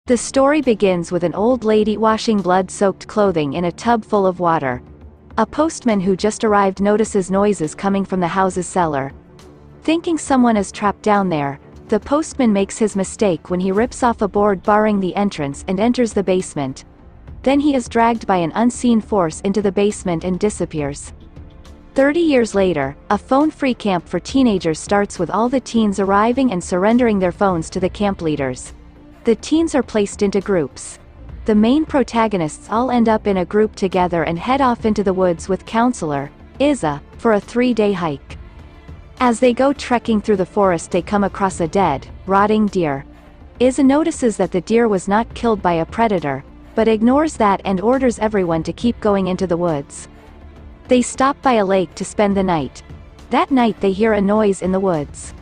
The story begins with an old lady washing blood-soaked clothing in a tub full of water. A postman who just arrived notices noises coming from the house's cellar. Thinking someone is trapped down there, the postman makes his mistake when he rips off a board barring the entrance and enters the basement. Then he is dragged by an unseen force into the basement and disappears. 30 years later, a phone-free camp for teenagers starts with all the teens arriving and surrendering their phones to the camp leaders. The teens are placed into groups. The main protagonists all end up in a group together and head off into the woods with counselor, Isa, for a 3-day hike. As they go trekking through the forest, they come across a dead, rotting deer. Isa notices that the deer was not killed by a predator, but ignores that and orders everyone to keep going into the woods. They stop by a lake to spend the night. That night they hear a noise in the woods.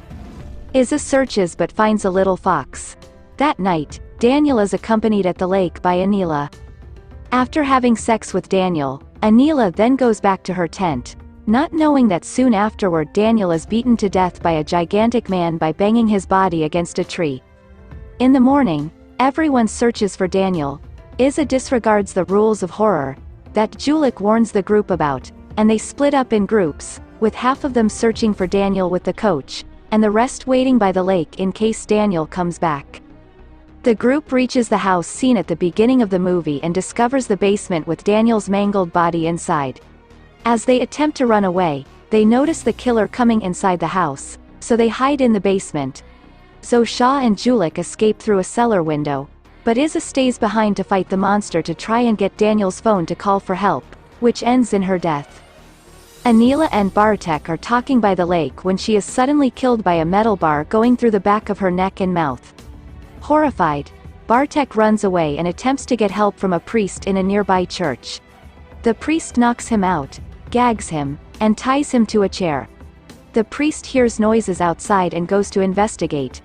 Isa searches but finds a little fox. That night, Daniel is accompanied at the lake by Anila. After having sex with Daniel, Anila then goes back to her tent, not knowing that soon afterward Daniel is beaten to death by a gigantic man by banging his body against a tree. In the morning, everyone searches for Daniel. Isa disregards the rules of horror that Julik warns the group about, and they split up in groups, with half of them searching for Daniel with the coach, and the rest waiting by the lake in case Daniel comes back. The group reaches the house seen at the beginning of the movie and discovers the basement with Daniel's mangled body inside. As they attempt to run away, they notice the killer coming inside the house, so they hide in the basement. Zosha and Julik escape through a cellar window, but Isa stays behind to fight the monster to try and get Daniel's phone to call for help, which ends in her death. Anila and Bartek are talking by the lake when she is suddenly killed by a metal bar going through the back of her neck and mouth. Horrified, Bartek runs away and attempts to get help from a priest in a nearby church. The priest knocks him out, gags him, and ties him to a chair. The priest hears noises outside and goes to investigate.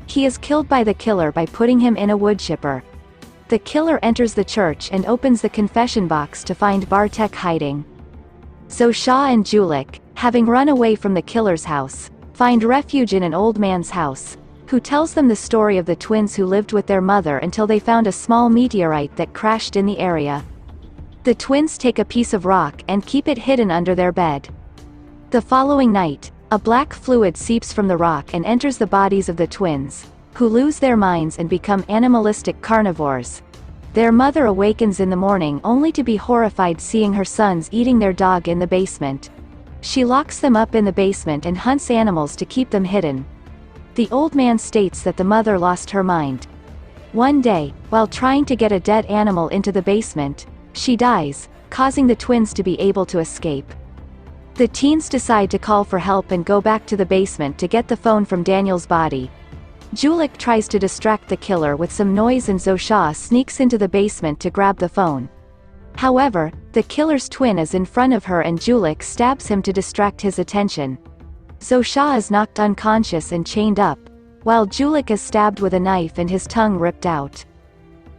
He is killed by the killer by putting him in a wood chipper. The killer enters the church and opens the confession box to find Bartek hiding. Zosha and Julik, having run away from the killer's house, find refuge in an old man's house, who tells them the story of the twins who lived with their mother until they found a small meteorite that crashed in the area. The twins take a piece of rock and keep it hidden under their bed. The following night, a black fluid seeps from the rock and enters the bodies of the twins, who lose their minds and become animalistic carnivores. Their mother awakens in the morning only to be horrified seeing her sons eating their dog in the basement. She locks them up in the basement and hunts animals to keep them hidden. The old man states that the mother lost her mind. One day, while trying to get a dead animal into the basement, she dies, causing the twins to be able to escape. The teens decide to call for help and go back to the basement to get the phone from Daniel's body. Julik tries to distract the killer with some noise and Zosha sneaks into the basement to grab the phone. However, the killer's twin is in front of her and Julik stabs him to distract his attention. Zosha is knocked unconscious and chained up, while Julik is stabbed with a knife and his tongue ripped out.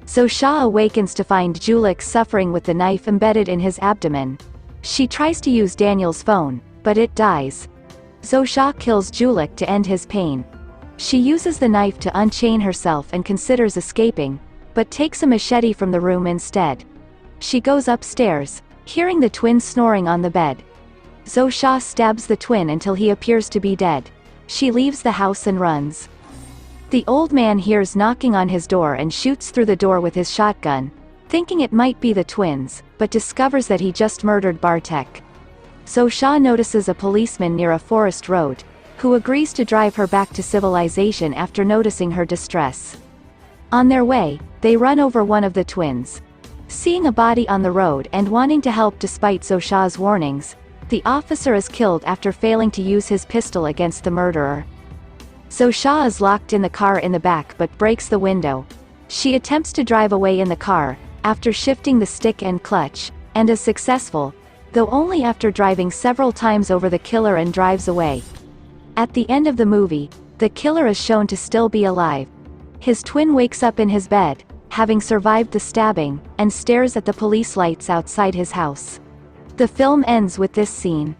Zosha awakens to find Julik suffering with the knife embedded in his abdomen. She tries to use Daniel's phone, but it dies. Zosha kills Julik to end his pain. She uses the knife to unchain herself and considers escaping, but takes a machete from the room instead. She goes upstairs, hearing the twin snoring on the bed. Zosha stabs the twin until he appears to be dead. She leaves the house and runs. The old man hears knocking on his door and shoots through the door with his shotgun, thinking it might be the twins, but discovers that he just murdered Bartek. Zosha notices a policeman near a forest road, who agrees to drive her back to civilization after noticing her distress. On their way, they run over one of the twins. Seeing a body on the road and wanting to help despite Zosha's warnings, the officer is killed after failing to use his pistol against the murderer. Zosha is locked in the car in the back but breaks the window. She attempts to drive away in the car, after shifting the stick and clutch, and is successful, though only after driving several times over the killer and drives away. At the end of the movie, the killer is shown to still be alive. His twin wakes up in his bed, having survived the stabbing, and stares at the police lights outside his house. The film ends with this scene.